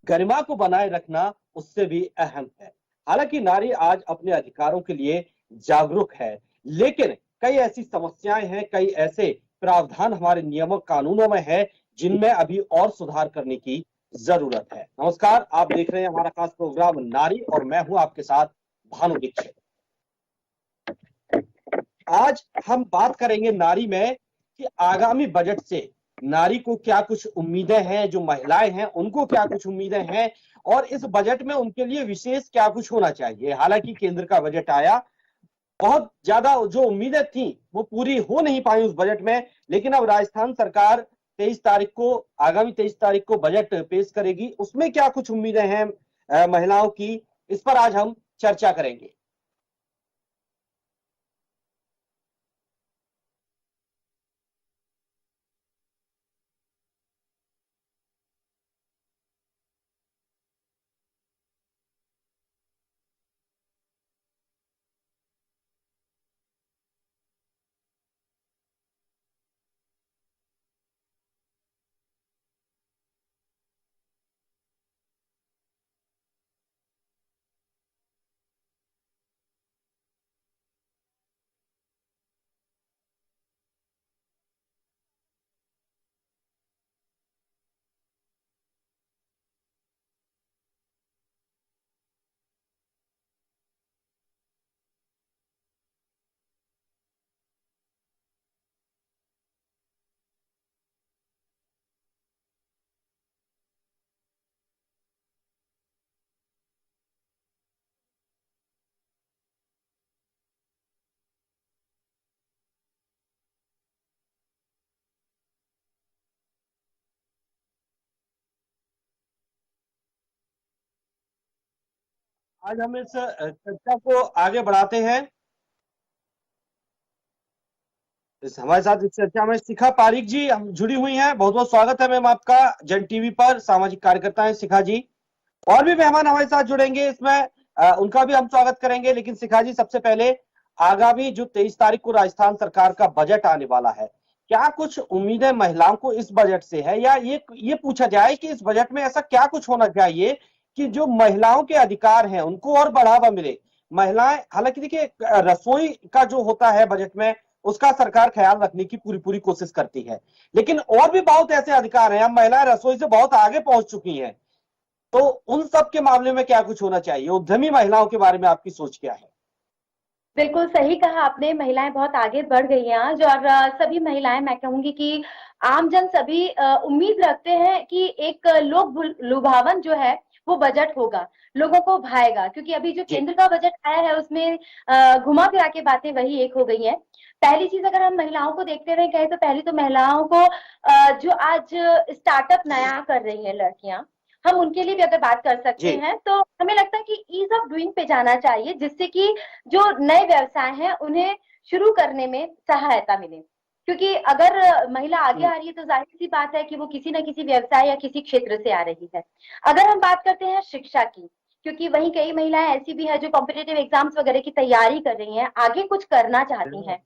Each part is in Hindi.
गरिमा को बनाए रखना उससे भी अहम है। हालांकि नारी आज अपने अधिकारों के लिए जागरूक है, लेकिन कई ऐसी समस्याएं हैं, कई ऐसे प्रावधान हमारे नियमों कानूनों में है जिनमें अभी और सुधार करने की जरूरत है। नमस्कार, आप देख रहे हैं हमारा खास प्रोग्राम नारी और मैं हूं आपके साथ भानु दीक्षित। आज हम बात करेंगे नारी में कि आगामी बजट से नारी को क्या कुछ उम्मीदें हैं, जो महिलाएं हैं उनको क्या कुछ उम्मीदें हैं और इस बजट में उनके लिए विशेष क्या कुछ होना चाहिए। हालांकि केंद्र का बजट आया, बहुत ज्यादा जो उम्मीदें थी वो पूरी हो नहीं पाई उस बजट में, लेकिन अब राजस्थान सरकार 23 तारीख को, आगामी 23 तारीख को बजट पेश करेगी। उसमें क्या कुछ उम्मीदें हैं महिलाओं की, इस पर आज हम चर्चा करेंगे। आज हम इस चर्चा को आगे बढ़ाते हैं। हमारे साथ इस चर्चा में शिखा पारिक जी हम जुड़ी हुई हैं। बहुत बहुत स्वागत है मैम आपका जन टीवी पर। सामाजिक कार्यकर्ता हैं शिखा जी। और भी मेहमान हमारे साथ जुड़ेंगे इसमें, उनका भी हम स्वागत करेंगे। लेकिन शिखा जी, सबसे पहले आगामी जो 23 तारीख को राजस्थान सरकार का बजट आने वाला है, क्या कुछ उम्मीदें महिलाओं को इस बजट से है, या ये पूछा जाए कि इस बजट में ऐसा क्या कुछ होना चाहिए कि जो महिलाओं के अधिकार हैं उनको और बढ़ावा मिले। महिलाएं, हालांकि देखिए रसोई का जो होता है बजट में, उसका सरकार ख्याल रखने की पूरी पूरी कोशिश करती है, लेकिन और भी बहुत ऐसे अधिकार हैं। अब महिलाएं रसोई से बहुत आगे पहुंच चुकी हैं, तो उन सब के मामले में क्या कुछ होना चाहिए। उद्यमी महिलाओं के बारे में आपकी सोच क्या है? बिल्कुल सही कहा आपने। महिलाएं बहुत आगे बढ़ गई हैं आज, और सभी महिलाएं, मैं कहूंगी कि आमजन सभी उम्मीद रखते हैं कि एक लोक लुभावन जो है वो बजट होगा, लोगों को भाएगा। क्योंकि अभी जो केंद्र का बजट आया है उसमें घुमा फिरा के बातें वही एक हो गई हैं। पहली चीज, अगर हम महिलाओं को देखते हुए कहें तो पहली तो महिलाओं को जो आज स्टार्टअप नया कर रही है लड़कियां, हम उनके लिए भी अगर बात कर सकते हैं तो हमें लगता है कि ईज ऑफ डूइंग पे जाना चाहिए, जिससे कि जो नए व्यवसाय हैं उन्हें शुरू करने में सहायता मिले। क्योंकि अगर महिला आगे आ रही है तो जाहिर सी बात है कि वो किसी न किसी व्यवसाय या किसी क्षेत्र से आ रही है। अगर हम बात करते हैं शिक्षा की, क्योंकि वहीं कई महिलाएं ऐसी भी है जो कॉम्पिटेटिव एग्जाम्स वगैरह की तैयारी कर रही हैं, आगे कुछ करना चाहती हैं।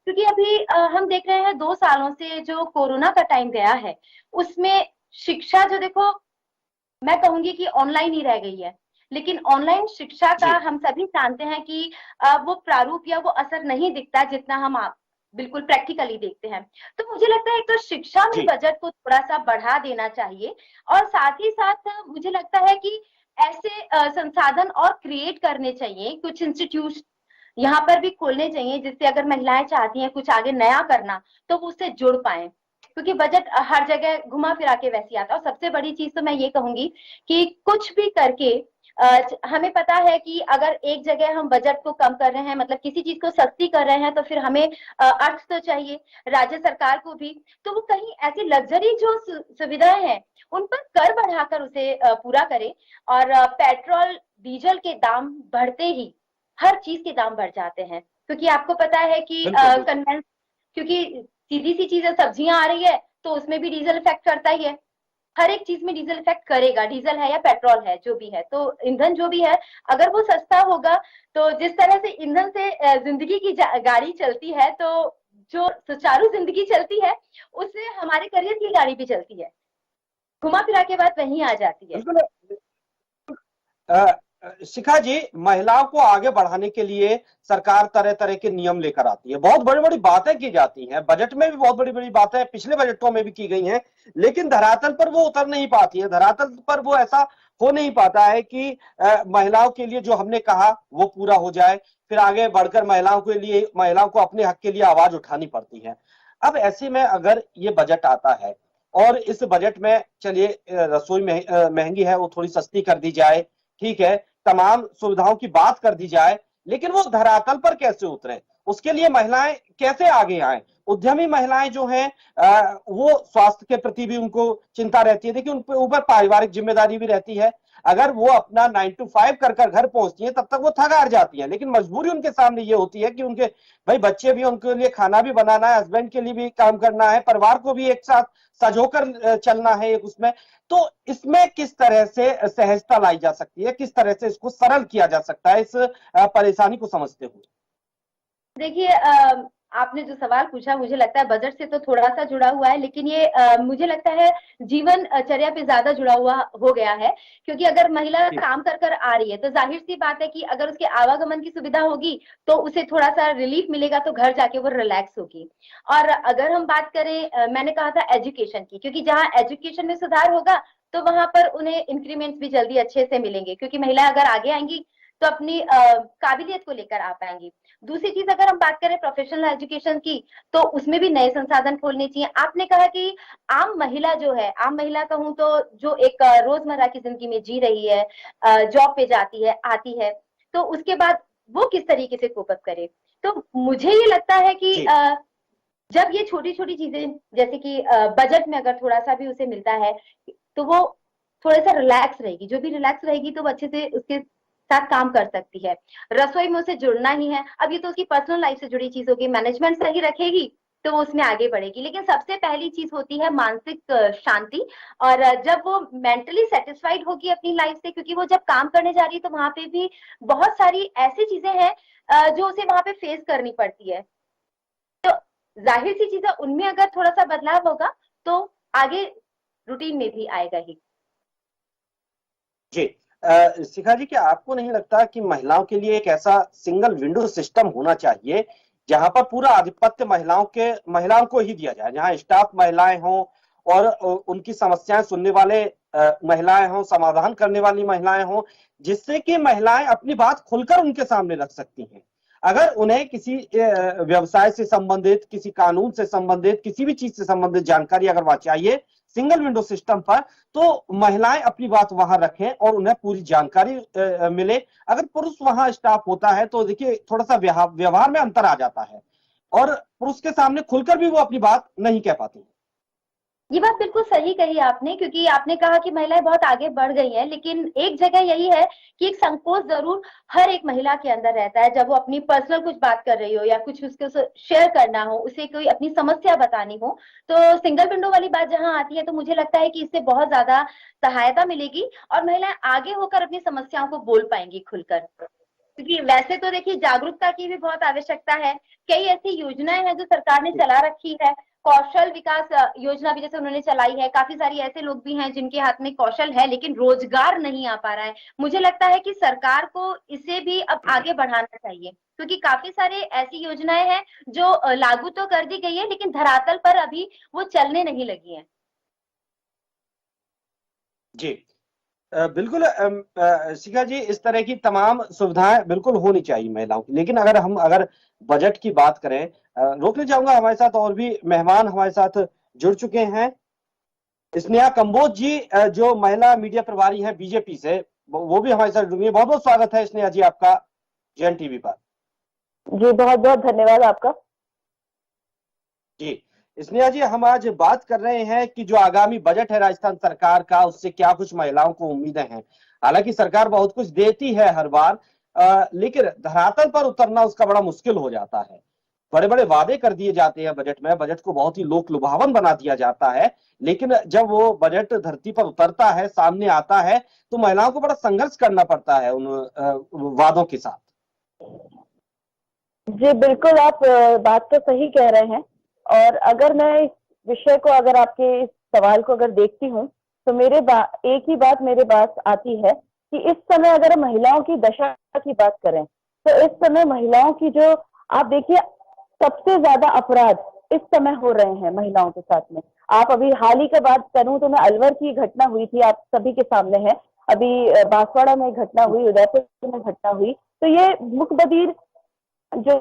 क्योंकि अभी हम देख रहे हैं 2 सालों से जो कोरोना का टाइम गया है उसमें शिक्षा जो देखो, मैं कहूंगी कि ऑनलाइन ही रह गई है। लेकिन ऑनलाइन शिक्षा का हम सभी जानते हैं कि वो प्रारूप या वो असर नहीं दिखता जितना हम बिल्कुल प्रैक्टिकली देखते हैं। तो मुझे लगता है एक तो शिक्षा में बजट को थोड़ा सा बढ़ा देना चाहिए, और साथ ही साथ मुझे लगता है कि ऐसे संसाधन और क्रिएट करने चाहिए, कुछ इंस्टीट्यूट यहाँ पर भी खोलने चाहिए, जिससे अगर महिलाएं चाहती हैं कुछ आगे नया करना तो वो उससे जुड़ पाए। क्योंकि बजट हर जगह घुमा फिरा के वैसे आता है। और सबसे बड़ी चीज तो मैं ये कहूंगी कि कुछ भी करके हमें पता है कि अगर एक जगह हम बजट को कम कर रहे हैं, मतलब किसी चीज को सस्ती कर रहे हैं, तो फिर हमें अर्थ तो चाहिए राज्य सरकार को भी। तो वो कहीं ऐसी लग्जरी जो सुविधाएं हैं उन पर कर बढ़ाकर उसे पूरा करे। और पेट्रोल डीजल के दाम बढ़ते ही हर चीज के दाम बढ़ जाते हैं। क्योंकि आपको पता है कि कन्वेंस, क्योंकि सीधी सी चीज है, सब्जियां आ रही है तो उसमें भी डीजल इफेक्ट करता ही है। हर एक चीज में डीजल इफेक्ट करेगा, डीजल है या पेट्रोल है जो भी है। तो ईंधन जो भी है अगर वो सस्ता होगा, तो जिस तरह से ईंधन से जिंदगी की गाड़ी चलती है, तो जो सुचारू जिंदगी चलती है उससे हमारे करियर की गाड़ी भी चलती है। घुमा फिरा के बात वहीं आ जाती है। बिल्कुल। शिखा जी, महिलाओं को आगे बढ़ाने के लिए सरकार तरह तरह के नियम लेकर आती है, बहुत बड़ी बड़ी बातें की जाती हैं, बजट में भी बहुत बड़ी बड़ी बातें पिछले बजटों में भी की गई हैं, लेकिन धरातल पर वो उतर नहीं पाती है। धरातल पर वो ऐसा हो नहीं पाता है कि महिलाओं के लिए जो हमने कहा वो पूरा हो जाए, फिर आगे बढ़कर महिलाओं के लिए, महिलाओं को अपने हक के लिए आवाज उठानी पड़ती है। अब ऐसे में अगर ये बजट आता है और इस बजट में चलिए रसोई महंगी है वो थोड़ी सस्ती कर दी जाए, ठीक है, तमाम सुविधाओं की बात कर दी जाए, लेकिन वो धरातल पर कैसे उतरे, उसके लिए महिलाएं कैसे आगे आए। उद्यमी महिलाएं जो हैं वो स्वास्थ्य के प्रति भी उनको चिंता रहती है, देखिए उन ऊपर पारिवारिक जिम्मेदारी भी रहती है। अगर वो अपना 9 to 5 कर कर घर पहुंचती है तब तक वो थक हार जाती है, लेकिन मजबूरी उनके सामने ये होती है कि उनके भाई बच्चे भी, उनके लिए खाना भी बनाना है, हस्बैंड के लिए भी काम करना है, परिवार को भी एक साथ सजोकर चलना है एक उसमें। तो इसमें किस तरह से सहजता लाई जा सकती है, किस तरह से इसको सरल किया जा सकता है, इस परेशानी को समझते हुए? देखिए, आपने जो सवाल पूछा मुझे लगता है बजट से तो थोड़ा सा जुड़ा हुआ है, लेकिन ये मुझे लगता है जीवन चर्या पे ज्यादा जुड़ा हुआ हो गया है। क्योंकि अगर महिला जी। काम कर कर आ रही है तो जाहिर सी बात है कि अगर उसके आवागमन की सुविधा होगी तो उसे थोड़ा सा रिलीफ मिलेगा, तो घर जाके वो रिलैक्स होगी। और अगर हम बात करें, मैंने कहा था एजुकेशन की, क्योंकि जहाँ एजुकेशन में सुधार होगा तो वहां पर उन्हें इंक्रीमेंट्स भी जल्दी अच्छे से मिलेंगे, क्योंकि महिला अगर आगे आएंगी तो अपनी काबिलियत को लेकर आ पाएंगी। दूसरी चीज, अगर हम बात करें प्रोफेशनल एजुकेशन की, तो उसमें भी नए संसाधन खोलने चाहिए। आपने कहा कि आम महिला जो है, आम महिला कहूं तो जो एक रोजमर्रा की जिंदगी में जी रही है, जॉब पे जाती है, आती है, तो उसके बाद वो किस तरीके से कोप अप करे। तो मुझे ये लगता है कि जी। जब ये छोटी छोटी चीजें, जैसे कि बजट में अगर थोड़ा सा भी उसे मिलता है तो वो थोड़ा सा रिलैक्स रहेगी। जो भी रिलैक्स रहेगी तो वो अच्छे से उसके साथ काम कर सकती है। रसोई में उसे जुड़ना ही है, अब ये तो उसकी पर्सनल लाइफ से जुड़ी चीज होगी, मैनेजमेंट सही रखेगी तो वो उसमें आगे बढ़ेगी। लेकिन सबसे पहली चीज होती है मानसिक शांति। और जब वो मेंटली सेटिस्फाइड होगी अपनी लाइफ से, क्योंकि वो जब काम करने जा रही है तो वहां पे भी बहुत सारी ऐसी चीजें हैं जो उसे वहां पे फेस करनी पड़ती है। तो जाहिर सी चीज है, उनमें अगर थोड़ा सा बदलाव होगा तो आगे रूटीन में भी आएगा ही। जी। शिखा जी, क्या आपको नहीं लगता कि महिलाओं के लिए एक ऐसा सिंगल विंडो सिस्टम होना चाहिए जहां पर पूरा आधिपत्य महिलाओं को ही दिया जाए, जहां स्टाफ महिलाएं हों और उनकी समस्याएं सुनने वाले महिलाएं हों, समाधान करने वाली महिलाएं हों, जिससे कि महिलाएं अपनी बात खुलकर उनके सामने रख सकती हैं। अगर उन्हें किसी व्यवसाय से संबंधित, किसी कानून से संबंधित, किसी भी चीज से संबंधित जानकारी अगर वहां चाहिए सिंगल विंडो सिस्टम पर, तो महिलाएं अपनी बात वहां रखें और उन्हें पूरी जानकारी मिले। अगर पुरुष वहां स्टाफ होता है तो देखिए थोड़ा सा व्यवहार में अंतर आ जाता है और पुरुष के सामने खुलकर भी वो अपनी बात नहीं कह पाती। ये बात बिल्कुल सही कही आपने, क्योंकि आपने कहा कि महिलाएं बहुत आगे बढ़ गई हैं, लेकिन एक जगह यही है कि एक संकोच जरूर हर एक महिला के अंदर रहता है। जब वो अपनी पर्सनल कुछ बात कर रही हो या कुछ उसके शेयर करना हो, उसे कोई अपनी समस्या बतानी हो, तो सिंगल विंडो वाली बात जहां आती है तो मुझे लगता है कि इससे बहुत ज्यादा सहायता मिलेगी और महिलाएं आगे होकर अपनी समस्याओं को बोल पाएंगी खुलकर। क्योंकि वैसे तो देखिए जागरूकता की भी बहुत आवश्यकता है। कई ऐसी योजनाएं हैं जो सरकार ने चला रखी है, कौशल विकास योजना भी जैसे उन्होंने चलाई है। काफी सारी ऐसे लोग भी हैं जिनके हाथ में कौशल है लेकिन रोजगार नहीं आ पा रहा है। मुझे लगता है कि सरकार को इसे भी अब आगे बढ़ाना चाहिए, क्योंकि काफी सारे ऐसी योजनाएं हैं जो लागू तो कर दी गई है लेकिन धरातल पर अभी वो चलने नहीं लगी है। जी। बिल्कुल। शिखा जी, इस तरह की तमाम सुविधाएं बिल्कुल होनी चाहिए महिलाओं की, लेकिन अगर बजट की बात करें, रोकने चाहूंगा, हमारे साथ और भी मेहमान हमारे साथ जुड़ चुके हैं। स्नेहा कंबोज जी, जो महिला मीडिया प्रभारी हैं बीजेपी से, वो भी हमारे साथ जुड़ी हैं। बहुत बहुत स्वागत है स्नेहा जी आपका जन टीवी पर। जी बहुत बहुत धन्यवाद आपका। जी। स्नेहा जी, हम आज बात कर रहे हैं कि जो आगामी बजट है राजस्थान सरकार का, उससे क्या कुछ महिलाओं को उम्मीदें हैं। हालांकि सरकार बहुत कुछ देती है हर बार, लेकिन धरातल पर उतरना उसका बड़ा मुश्किल हो जाता है। बड़े बड़े वादे कर दिए जाते हैं बजट में, बजट को बहुत ही लोक लुभावन बना दिया जाता है, लेकिन जब वो बजट धरती पर उतरता है, सामने आता है, तो महिलाओं को बड़ा संघर्ष करना पड़ता है उन वादों के साथ। जी बिल्कुल, आप बात तो सही कह रहे हैं। और अगर मैं इस विषय को, अगर आपके इस सवाल को अगर देखती हूँ, तो एक ही बात मेरे पास आती है कि इस समय अगर हम महिलाओं की दशा की बात करें तो इस समय महिलाओं की जो आप देखिए सबसे ज्यादा अपराध इस समय हो रहे हैं महिलाओं के साथ में। आप अभी हाल ही की बात करूं तो मैं अलवर की घटना हुई थी, आप सभी के सामने है। अभी बांसवाड़ा में घटना हुई, उदयपुर में घटना हुई। तो ये मुकबधीर जो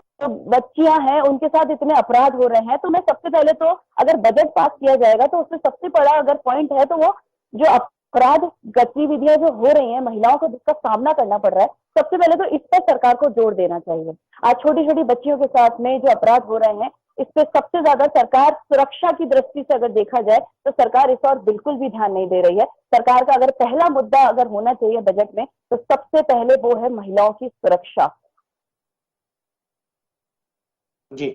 बच्चियां हैं उनके साथ इतने अपराध हो रहे हैं। तो मैं सबसे पहले तो अगर बजट पास किया जाएगा तो उसमें सबसे बड़ा अगर पॉइंट है तो वो जो अपराध गतिविधियां जो हो रही हैं महिलाओं को जिसका सामना करना पड़ रहा है, सबसे पहले तो इस पर सरकार को जोर देना चाहिए। आज छोटी छोटी बच्चियों के साथ में जो अपराध हो रहे हैं इस पे सबसे ज्यादा सरकार सुरक्षा की दृष्टि से अगर देखा जाए तो सरकार इस और बिल्कुल भी ध्यान नहीं दे रही है। सरकार का अगर पहला मुद्दा अगर होना चाहिए बजट में तो सबसे पहले वो है महिलाओं की सुरक्षा। जी।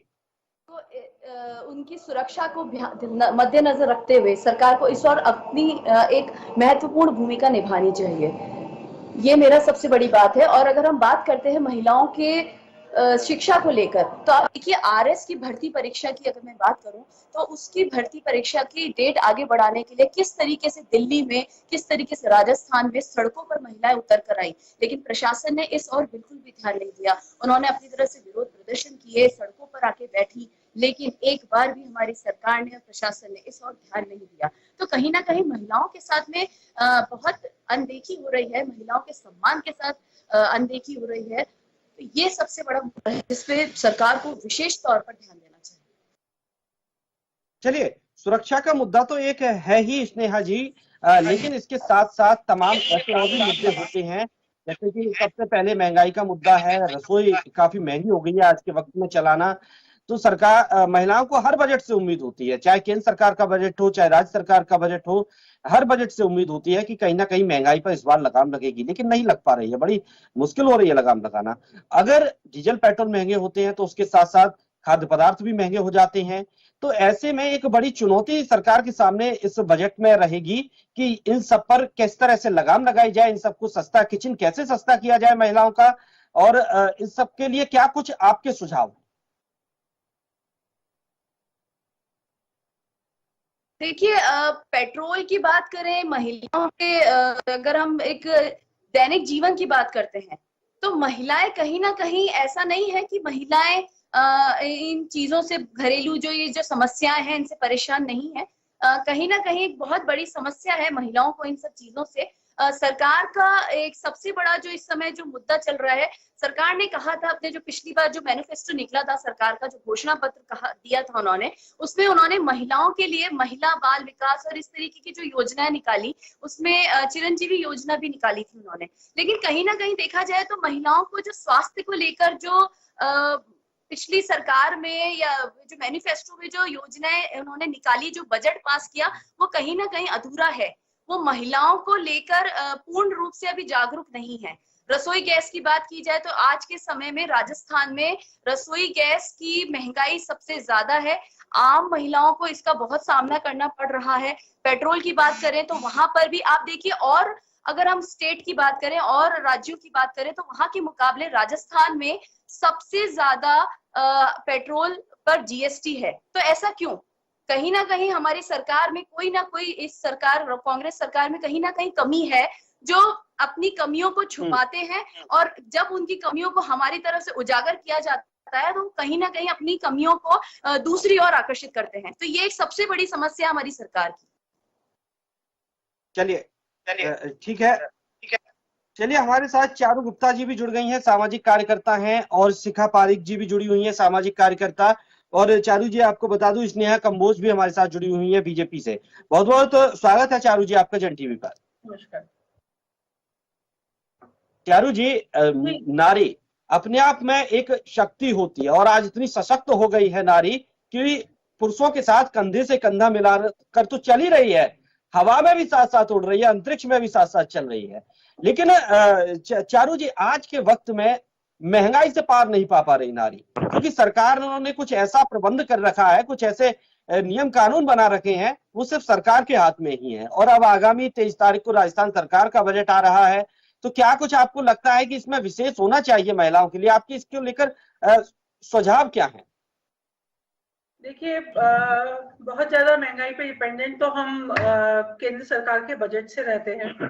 तो उनकी सुरक्षा को मद्देनजर रखते हुए सरकार को इस और अपनी एक महत्वपूर्ण भूमिका निभानी चाहिए। ये मेरा सबसे बड़ी बात है। और अगर हम बात करते हैं महिलाओं के शिक्षा को लेकर तो आप देखिए आरएस की भर्ती परीक्षा की अगर मैं बात करूं तो उसकी भर्ती परीक्षा की डेट आगे बढ़ाने के लिए किस तरीके से दिल्ली में, किस तरीके से राजस्थान में सड़कों पर महिलाएं उतर कर आई, लेकिन प्रशासन ने इस और बिल्कुल भी ध्यान नहीं दिया। उन्होंने अपनी तरफ से विरोध प्रदर्शन किए, सड़कों पर आके बैठी, लेकिन एक बार भी हमारी सरकार ने, प्रशासन ने इस और ध्यान नहीं दिया। तो कहीं ना कहीं महिलाओं के साथ में बहुत अनदेखी हो रही है, महिलाओं के सम्मान के साथ अनदेखी हो रही है। तो ये सबसे बड़ा मुद्दा है जिसपे सरकार को विशेष तौर पर ध्यान देना चाहिए। चलिए, सुरक्षा का मुद्दा तो एक है ही स्नेहा जी, लेकिन इसके साथ साथ तमाम ऐसे और भी मुद्दे होते हैं, जैसे कि सबसे पहले महंगाई का मुद्दा है। रसोई काफी महंगी हो गई है आज के वक्त में चलाना। तो सरकार, महिलाओं को हर बजट से उम्मीद होती है, चाहे केंद्र सरकार का बजट हो चाहे राज्य सरकार का बजट हो, हर बजट से उम्मीद होती है कि कहीं ना कहीं महंगाई पर इस बार लगाम लगेगी, लेकिन नहीं लग पा रही है। बड़ी मुश्किल हो रही है लगाम लगाना। अगर डीजल पेट्रोल महंगे होते हैं तो उसके साथ साथ खाद्य पदार्थ भी महंगे हो जाते हैं। तो ऐसे में एक बड़ी चुनौती सरकार के सामने इस बजट में रहेगी कि इन सब पर किस तरह से लगाम लगाई जाए, इन सबको सस्ता, किचन कैसे सस्ता किया जाए महिलाओं का, और इन सब के लिए क्या कुछ आपके सुझाव? देखिए पेट्रोल की बात करें, महिलाओं के अगर हम एक दैनिक जीवन की बात करते हैं तो महिलाएं कहीं ना कहीं, ऐसा नहीं है कि महिलाएं इन चीजों से, घरेलू जो ये जो समस्याएं हैं इनसे परेशान नहीं है। कहीं ना कहीं एक बहुत बड़ी समस्या है महिलाओं को इन सब चीजों से। सरकार का एक सबसे बड़ा जो इस समय जो मुद्दा चल रहा है, सरकार ने कहा था अपने जो पिछली बार जो मैनिफेस्टो निकला था सरकार का, जो घोषणा पत्र कहा दिया था उन्होंने, उसमें उन्होंने महिलाओं के लिए महिला बाल विकास और इस तरीके की जो योजनाएं निकाली, उसमें चिरंजीवी योजना भी निकाली थी उन्होंने। लेकिन कहीं ना कहीं देखा जाए तो महिलाओं को जो स्वास्थ्य को लेकर जो पिछली सरकार में या जो मैनिफेस्टो में जो योजनाएं उन्होंने निकाली, जो बजट पास किया, वो कहीं ना कहीं अधूरा है। वो महिलाओं को लेकर पूर्ण रूप से अभी जागरूक नहीं है। रसोई गैस की बात की जाए तो आज के समय में राजस्थान में रसोई गैस की महंगाई सबसे ज्यादा है। आम महिलाओं को इसका बहुत सामना करना पड़ रहा है। पेट्रोल की बात करें तो वहां पर भी आप देखिए, और अगर हम स्टेट की बात करें और राज्यों की बात करें तो वहां के मुकाबले राजस्थान में सबसे ज्यादा पेट्रोल पर जीएसटी है। तो ऐसा क्यों? कहीं ना कहीं हमारी सरकार में कोई ना कोई, इस सरकार, कांग्रेस सरकार में कहीं ना कहीं कमी है, जो अपनी कमियों को छुपाते हैं, और जब उनकी कमियों को हमारी तरफ से उजागर किया जाता है तो कहीं ना कहीं अपनी कमियों को दूसरी ओर आकर्षित करते हैं। तो ये एक सबसे बड़ी समस्या हमारी सरकार की। चलिए ठीक है। चलिए, हमारे साथ चारू गुप्ता जी भी जुड़ गई हैं, सामाजिक कार्यकर्ता हैं, और शिखा पारिक जी भी जुड़ी हुई हैं, सामाजिक कार्यकर्ता। और चारू जी, आपको बता दूं, स्नेहा कंबोज भी हमारे साथ जुड़ी हुई है बीजेपी से। बहुत बहुत स्वागत है चारू जी आपका जन टीवी पर। नमस्कार चारू जी, नारी अपने आप में एक शक्ति होती है, और आज इतनी सशक्त हो गई है नारी कि पुरुषों के साथ कंधे से कंधा मिला कर तो चल ही रही है, हवा में भी साथ साथ उड़ रही है, अंतरिक्ष में भी साथ साथ चल रही है। लेकिन चारू जी, आज के वक्त में महंगाई से पार नहीं पा रही नारी, क्योंकि सरकार ने कुछ ऐसा प्रबंध कर रखा है, कुछ ऐसे नियम कानून बना रखे हैं, वो सिर्फ सरकार के हाथ में ही है। और अब आगामी 23 तारीख को राजस्थान सरकार का बजट आ रहा है, तो क्या कुछ आपको लगता है कि इसमें विशेष होना चाहिए महिलाओं के लिए? आपकी इसको लेकर सुझाव क्या है? देखिए, बहुत ज्यादा महंगाई पे डिपेंडेंट तो हम केंद्र सरकार के बजट से रहते हैं,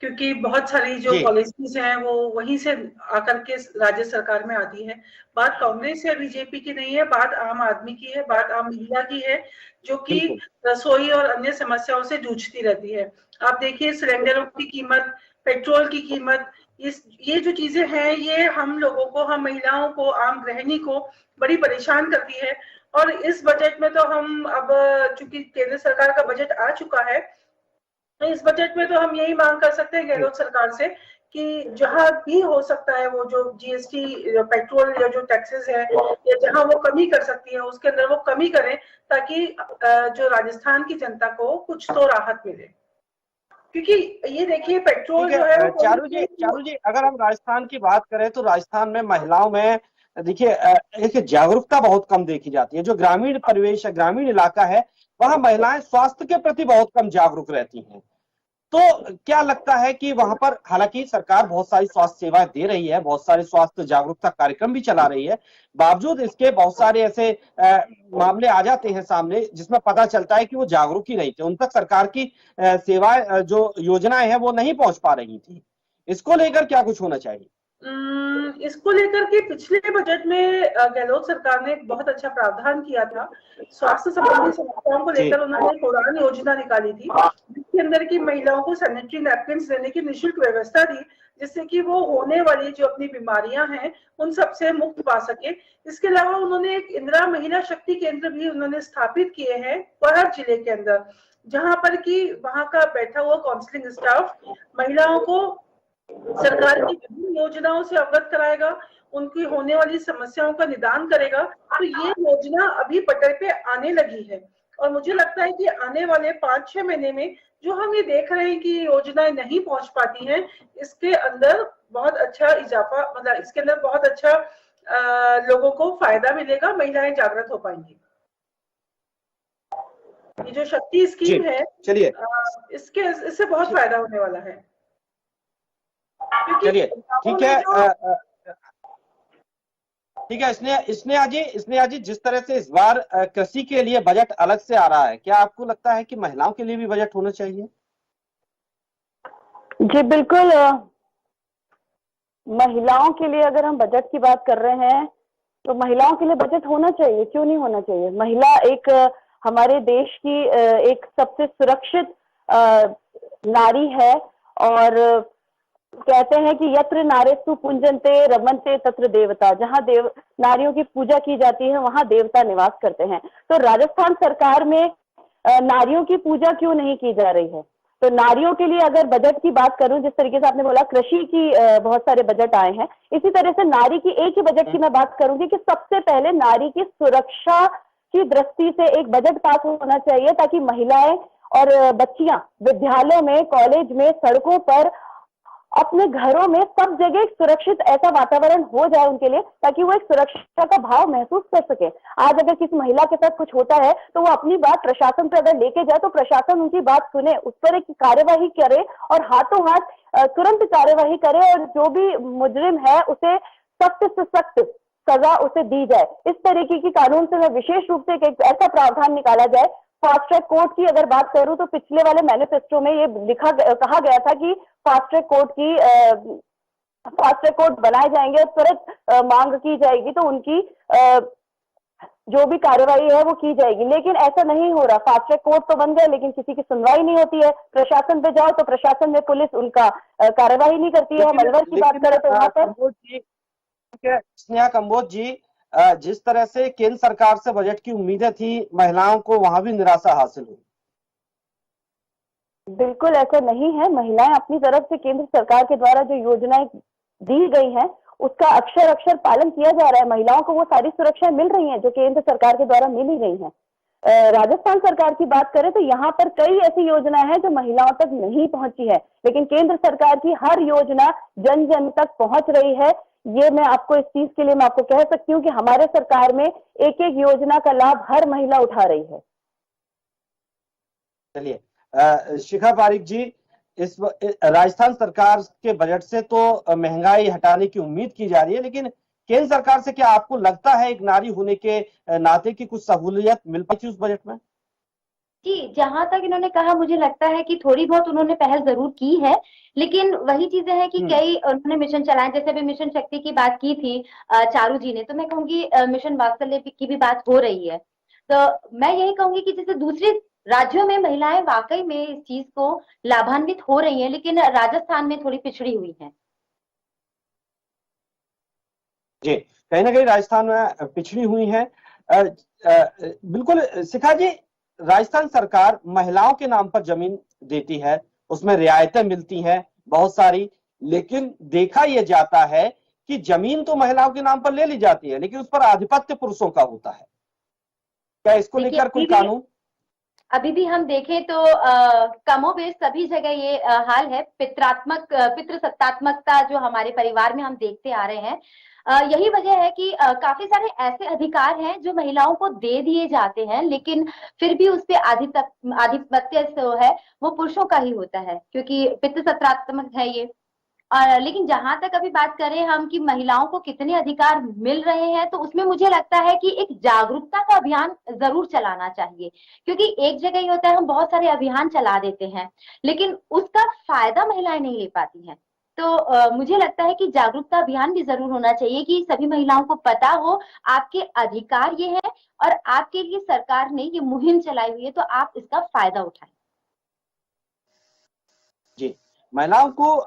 क्योंकि बहुत सारी जो जी पॉलिसीज हैं वो वहीं से आकर के राज्य सरकार में आती है। बात कांग्रेस या बीजेपी की नहीं है, बात आम आदमी की है, बात आम महिला की है, जो कि बिल्कुल। रसोई और अन्य समस्याओं से जूझती रहती है। आप देखिए, सिलेंडरों की कीमत, पेट्रोल की कीमत, ये जो चीजें हैं, ये हम लोगों को, हम महिलाओं को, आम गृहिणी को बड़ी परेशान करती है। और इस बजट में तो हम अब, चूंकि केंद्र सरकार का बजट आ चुका है, तो इस बजट में तो हम यही मांग कर सकते हैं जी गहलोत सरकार से कि जहां भी हो सकता है वो जो जीएसटी, पेट्रोल या जो टैक्सेस है, या जहां वो कमी कर सकती है उसके अंदर वो कमी करें, ताकि जो राजस्थान की जनता को कुछ तो राहत मिले। क्योंकि ये देखिए, पेट्रोल ठीक है। जो है वो चारू जी अगर हम राजस्थान की बात करें तो राजस्थान में महिलाओं में देखिए एक जागरूकता बहुत कम देखी जाती है। जो ग्रामीण परिवेश है, ग्रामीण इलाका है, वहां महिलाएं स्वास्थ्य के प्रति बहुत कम जागरूक रहती हैं। तो क्या लगता है कि वहां पर, हालांकि सरकार बहुत सारी स्वास्थ्य सेवाएं दे रही है, बहुत सारे स्वास्थ्य जागरूकता कार्यक्रम भी चला रही है, बावजूद इसके बहुत सारे ऐसे मामले आ जाते हैं सामने जिसमें पता चलता है कि वो जागरूक ही नहीं थे, उन तक सरकार की सेवाएं, जो योजनाएं हैं वो नहीं पहुंच पा रही थी। इसको लेकर क्या कुछ होना चाहिए? इसको लेकर के पिछले बजट में गहलोत सरकार ने एक बहुत अच्छा प्रावधान किया था। स्वास्थ्य संबंधी समस्याओं को जी लेकर उन्होंने एक उड़ान योजना निकाली थी, जिसके अंदर की महिलाओं को सैनिटरी नैपकिन देने की निःशुल्क व्यवस्था दी, जिससे कि वो होने वाली जो अपनी बीमारियां हैं उन सबसे मुक्त पा सके। इसके अलावा उन्होंने एक इंदिरा महिला शक्ति केंद्र भी उन्होंने स्थापित किए हैं हर जिले के अंदर, जहां पर कि वहां का बैठा हुआ काउंसलिंग स्टाफ महिलाओं को सरकार की विभिन्न योजनाओं से अवगत कराएगा, उनकी होने वाली समस्याओं का निदान करेगा। तो ये योजना अभी पटल पे आने लगी है, और मुझे लगता है कि आने वाले 5-6 महीने में जो हम ये देख रहे हैं कि योजनाएं नहीं पहुंच पाती हैं, इसके अंदर बहुत अच्छा इजाफा, मतलब इसके अंदर बहुत अच्छा लोगों को फायदा मिलेगा, महिलाएं जागृत हो पाएंगी। ये जो शक्ति स्कीम है, चलिए इससे बहुत फायदा होने वाला है। चलिए ठीक है। ठीक है, स्नेहा जी जिस तरह से इस बार कृषि के लिए बजट अलग से आ रहा है, क्या आपको लगता है कि महिलाओं के लिए भी बजट होना चाहिए? जी बिल्कुल। महिलाओं के लिए अगर हम बजट की बात कर रहे हैं तो महिलाओं के लिए बजट होना चाहिए, क्यों नहीं होना चाहिए। महिला एक हमारे देश की एक सबसे सुरक्षित नारी है, और कहते हैं कि यत्र नारेषु पूज्यन्ते रमन्ते तत्र देवता, जहां नारियों की पूजा की जाती है वहां देवता निवास करते हैं। तो राजस्थान सरकार में नारियों की पूजा क्यों नहीं की जा रही है? तो नारियों के लिए अगर बजट की बात करूं, जिस तरीके से आपने बोला कृषि की बहुत सारे बजट आए हैं, इसी तरह से नारी की एक ही बजट की मैं बात करूंगी कि सबसे पहले नारी की सुरक्षा की दृष्टि से एक बजट पास होना चाहिए, ताकि महिलाएं और बच्चियां विद्यालयों में, कॉलेज में, सड़कों पर, अपने घरों में, सब जगह एक सुरक्षित ऐसा वातावरण हो जाए उनके लिए, ताकि वो एक सुरक्षा का भाव महसूस कर सके। आज अगर किसी महिला के साथ कुछ होता है तो वो अपनी बात प्रशासन पे अगर लेके जाए तो प्रशासन उनकी बात सुने, उस पर एक कार्यवाही करे और हाथों हाथ तुरंत कार्यवाही करे, और जो भी मुजरिम है उसे सख्त से सख्त सजा उसे दी जाए। इस तरीके की कानून से मैं विशेष रूप से एक ऐसा प्रावधान निकाला जाए। फास्ट ट्रैक कोर्ट की अगर बात करूं तो पिछले वाले मैनिफेस्टो में ये कहा गया था कि फास्ट ट्रैक कोर्ट बनाए जाएंगे, त्वरित मांग की जाएगी तो उनकी जो भी कार्रवाई है वो की जाएगी, लेकिन ऐसा नहीं हो रहा। फास्ट ट्रैक कोर्ट तो बन गए लेकिन किसी की सुनवाई नहीं होती है। प्रशासन पे जाओ तो प्रशासन में पुलिस उनका कार्रवाई नहीं करती है। मलवर की बात करें तो वहां पर स्नेहा कंबोज जी, जिस तरह से केंद्र सरकार से बजट की उम्मीदें थी, महिलाओं को वहां भी निराशा हासिल हुई। बिल्कुल ऐसा नहीं है। महिलाएं अपनी तरफ से केंद्र सरकार के द्वारा जो योजनाएं दी गई हैं उसका अक्षर अक्षर पालन किया जा रहा है। महिलाओं को वो सारी सुरक्षाएं मिल रही हैं जो केंद्र सरकार के द्वारा मिल ही रही हैं। राजस्थान सरकार की बात करें तो यहाँ पर कई ऐसी योजनाएं हैं जो महिलाओं तक नहीं पहुंची है, लेकिन केंद्र सरकार की हर योजना जन जन तक पहुंच रही है। ये मैं आपको इस चीज के लिए मैं आपको कह सकती हूँ कि हमारे सरकार में एक एक योजना का लाभ हर महिला उठा रही है। चलिए शिखा पारिक जी, इस राजस्थान सरकार के बजट से तो महंगाई हटाने की उम्मीद की जा रही है, लेकिन केंद्र सरकार से क्या आपको लगता है एक नारी होने के नाते की कुछ सहूलियत मिल पाई थी उस बजट में? जी, जहां तक इन्होंने कहा मुझे लगता है कि थोड़ी बहुत उन्होंने पहल जरूर की है, लेकिन वही चीजें हैं कि कई उन्होंने मिशन चलाए, जैसे अभी मिशन शक्ति की बात की थी चारू जी ने, तो मैं कहूंगी मिशन वात्सल्य की भी बात हो रही है। तो मैं यही कहूंगी कि जैसे दूसरे राज्यों में महिलाएं वाकई में इस चीज को लाभान्वित हो रही हैं, लेकिन राजस्थान में थोड़ी पिछड़ी हुई हैं। जी, कहीं ना कहीं राजस्थान में पिछड़ी हुई है। बिल्कुल शिखा जी, राजस्थान सरकार महिलाओं के नाम पर जमीन देती है, उसमें रियायतें मिलती हैं बहुत सारी, लेकिन देखा यह जाता है कि जमीन तो महिलाओं के नाम पर ले ली जाती है, लेकिन उस पर आधिपत्य पुरुषों का होता है। क्या इसको लेकर कोई कानून? अभी भी हम देखें तो कमोबेश सभी जगह ये हाल है। पितृसत्तात्मकता जो हमारे परिवार में हम देखते आ रहे हैं, यही वजह है कि काफी सारे ऐसे अधिकार हैं जो महिलाओं को दे दिए जाते हैं, लेकिन फिर भी उस पे आधिपत्य जो है वो पुरुषों का ही होता है, क्योंकि पितृसत्तात्मक है ये। लेकिन जहां तक अभी बात करें हम कि महिलाओं को कितने अधिकार मिल रहे हैं, तो उसमें मुझे लगता है कि एक जागरूकता का अभियान जरूर चलाना चाहिए, क्योंकि एक जगह ही होता है हम बहुत सारे अभियान चला देते हैं लेकिन उसका फायदा महिलाएं नहीं ले पाती हैं। तो मुझे लगता है कि जागरूकता अभियान भी जरूर होना चाहिए कि सभी महिलाओं को पता हो आपके अधिकार ये है और आपके लिए सरकार ने ये मुहिम चलाई हुई है, तो आप इसका फायदा उठाएं। जी, महिलाओं को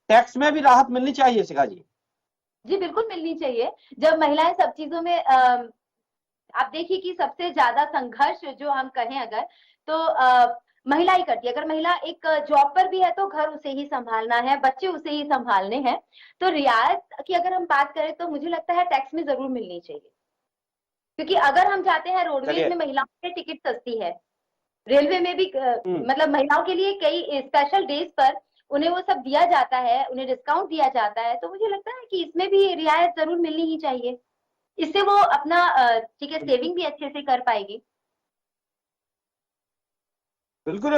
टैक्स में भी राहत मिलनी चाहिए शिखा जी। जी बिल्कुल मिलनी चाहिए। जब महिलाएं सब चीजों में आप देखिए कि सबसे ज्यादा संघर्ष जो हम कहें अगर तो महिला ही करती है। अगर महिला एक जॉब पर भी है तो घर उसे ही संभालना है, बच्चे उसे ही संभालने हैं। तो रियायत की अगर हम बात करें तो मुझे लगता है टैक्स में जरूर मिलनी चाहिए, क्योंकि अगर हम जाते हैं रोडवेज में महिलाओं की टिकट सस्ती है, रेलवे में भी मतलब महिलाओं के लिए कई स्पेशल डेज पर उन्हें वो सब दिया जाता है, उन्हें डिस्काउंट दिया जाता है। तो मुझे लगता है कि इसमें भी रियायत जरूर मिलनी ही चाहिए, इससे वो अपना ठीक है सेविंग भी अच्छे से कर पाएगी। बिल्कुल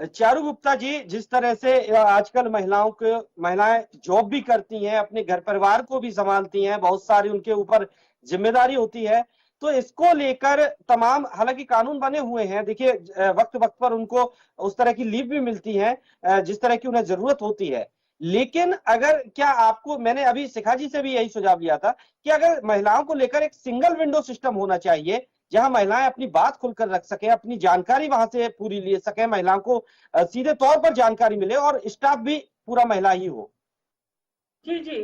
चारू गुप्ता जी, जिस तरह से आजकल महिलाएं जॉब भी करती हैं, अपने घर परिवार को भी संभालती हैं, बहुत सारी उनके ऊपर जिम्मेदारी होती है, तो इसको लेकर तमाम हालांकि कानून बने हुए हैं। देखिए वक्त वक्त पर उनको उस तरह की लीव भी मिलती है जिस तरह की उन्हें जरूरत होती है। लेकिन अगर क्या आपको, मैंने अभी शिखा जी से भी यही सुझाव लिया था कि अगर महिलाओं को लेकर एक सिंगल विंडो सिस्टम होना चाहिए जहां महिलाएं अपनी बात खुलकर रख सके, अपनी जानकारी वहां से पूरी ले सके, महिलाओं को सीधे तौर पर जानकारी मिले और स्टाफ भी पूरा महिला ही हो। जी जी,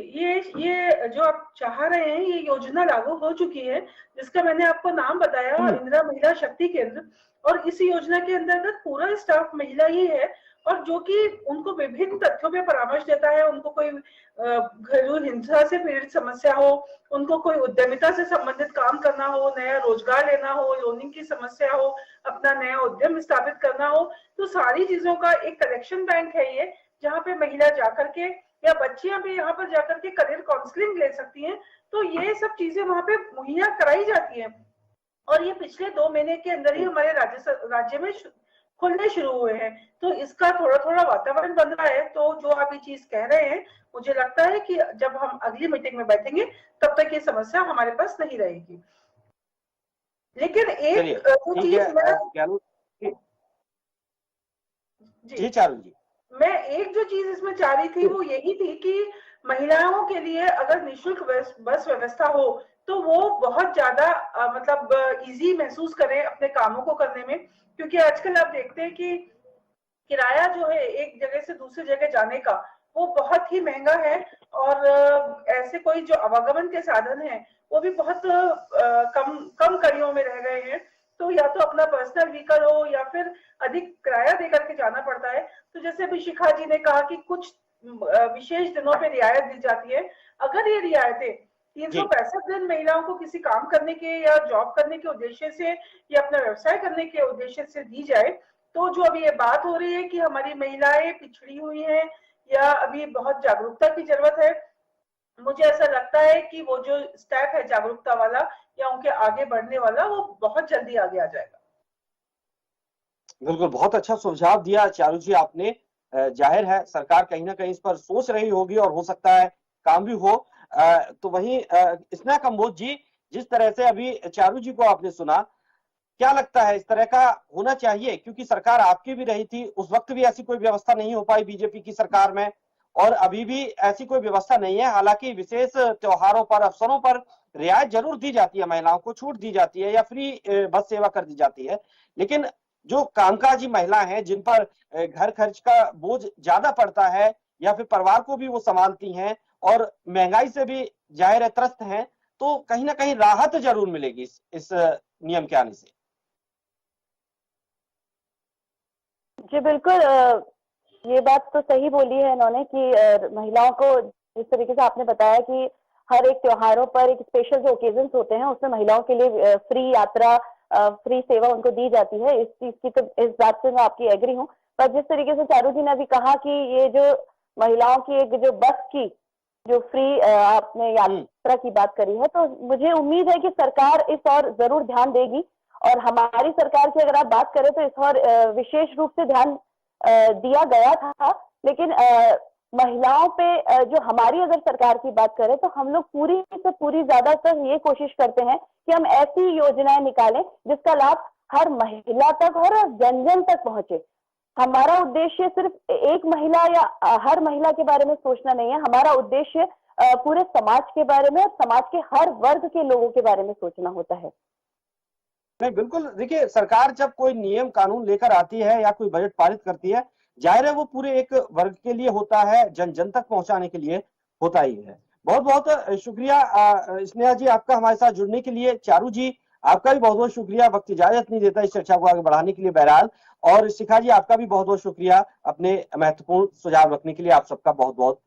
ये जो आप चाह रहे हैं ये योजना लागू हो चुकी है, जिसका मैंने आपको नाम बताया, इंदिरा महिला शक्ति केंद्र। और इस योजना के अंतर्गत पूरा स्टाफ महिला ही है और जो कि उनको विभिन्न तथ्यों पे परामर्श देता है। उनको कोई घरेलू हिंसा से पीड़ित समस्या हो, उनको कोई उद्यमिता से संबंधित काम करना हो, नया रोजगार लेना हो, लोनिंग की समस्या हो, अपना नया उद्यम स्थापित करना हो, तो सारी चीजों का एक कलेक्शन बैंक है ये, जहाँ पे महिला जाकर के या बच्चियां भी यहाँ पर जाकर के करियर काउंसलिंग ले सकती हैं। तो ये सब चीजें वहां पे मुहैया कराई जाती हैं और ये पिछले 2 महीने के अंदर ही हमारे राज्य में खुलने शुरू हुए हैं। तो इसका थोड़ा थोड़ा वातावरण बन रहा है। तो जो आप ये चीज कह रहे हैं, मुझे लगता है कि जब हम अगली मीटिंग में बैठेंगे तब तक ये समस्या हमारे पास नहीं रहेगी। लेकिन एक चीज जी चारू जी, मैं एक जो चीज इसमें चाह रही थी वो यही थी कि महिलाओं के लिए अगर निःशुल्क बस व्यवस्था हो तो वो बहुत ज्यादा मतलब इजी महसूस करें अपने कामों को करने में। क्योंकि आजकल आप देखते हैं कि किराया जो है एक जगह से दूसरी जगह जाने का वो बहुत ही महंगा है और ऐसे कोई जो आवागमन के साधन है वो भी बहुत कम कड़ियों में रह गए हैं। तो या तो अपना पर्सनल व्हीकल हो या फिर अधिक किराया देकर के जाना पड़ता है। तो जैसे अभी शिखा जी ने कहा कि कुछ विशेष दिनों पे रियायत दी जाती है। अगर ये रियायतें 365 दिन महिलाओं को किसी काम करने के या जॉब करने के उद्देश्य से या अपना व्यवसाय करने के उद्देश्य से दी जाए, तो जो अभी ये बात हो रही है कि हमारी महिलाएं पिछड़ी हुई हैं या अभी बहुत जागरूकता की जरूरत है, मुझे ऐसा लगता है कि वो जो स्टेप है जागरूकता वाला या उनके आगे बढ़ने वाला, वो बहुत जल्दी आगे आ जाएगा। बिल्कुल, बहुत अच्छा सुझाव दिया चारू जी आपने। जाहिर है सरकार कहीं ना कहीं इस पर सोच रही होगी और हो सकता है काम भी हो। तो वहीं स्नेहा कंबोज जी, जिस तरह से अभी चारू जी को आपने सुना, क्या लगता है इस तरह का होना चाहिए? क्योंकि सरकार आपकी भी रही थी, उस वक्त भी ऐसी कोई व्यवस्था नहीं हो पाई बीजेपी की सरकार में, और अभी भी ऐसी कोई व्यवस्था नहीं है। हालांकि विशेष त्योहारों पर, अवसरों पर रियायत जरूर दी जाती है, महिलाओं को छूट दी जाती है या फ्री बस सेवा कर दी जाती है, लेकिन जो कामकाजी महिला हैं, जिन पर घर खर्च का बोझ ज्यादा पड़ता है या फिर परिवार को भी वो संभालती हैं और महंगाई से भी जाहिर है त्रस्त हैं, तो कहीं ना कहीं राहत जरूर मिलेगी इस नियम के आने से। जी बिल्कुल, ये बात तो सही बोली है इन्होंने कि महिलाओं को जिस तरीके से आपने बताया कि हर एक त्योहारों पर एक स्पेशल जो ओकेजन होते हैं उसमें महिलाओं के लिए फ्री यात्रा, फ्री सेवा उनको दी जाती है। इस चीज की तो, इस बात से मैं आपकी एग्री हूँ। पर जिस तरीके से चारू जी ने अभी कहा कि ये जो महिलाओं की एक जो बस की जो फ्री आपने यात्रा की बात करी है, तो मुझे उम्मीद है कि सरकार इस और जरूर ध्यान देगी। और हमारी सरकार की अगर आप बात करें तो इस और विशेष रूप से ध्यान दिया गया था, लेकिन महिलाओं पे जो हमारी अगर सरकार की बात करें तो हम लोग पूरी से पूरी ज्यादातर ये कोशिश करते हैं कि हम ऐसी योजनाएं निकालें जिसका लाभ हर महिला तक और जन जन तक पहुंचे। हमारा उद्देश्य सिर्फ एक महिला या हर महिला के बारे में सोचना नहीं है, हमारा उद्देश्य पूरे समाज के बारे में और समाज के हर वर्ग के लोगों के बारे में सोचना होता है। नहीं, बिल्कुल, देखिए, सरकार जब कोई नियम कानून लेकर आती है या कोई बजट पारित करती है, जाहिर है वो पूरे एक वर्ग के लिए होता है, जन जन तक पहुंचाने के लिए होता ही है। बहुत बहुत शुक्रिया स्नेहा जी आपका हमारे साथ जुड़ने के लिए। चारू जी आपका भी बहुत बहुत शुक्रिया, वक्त इजाजत नहीं देता इस चर्चा को आगे बढ़ाने के लिए बहरहाल। और शिखा जी आपका भी बहुत बहुत शुक्रिया अपने महत्वपूर्ण सुझाव रखने के लिए। आप सबका बहुत बहुत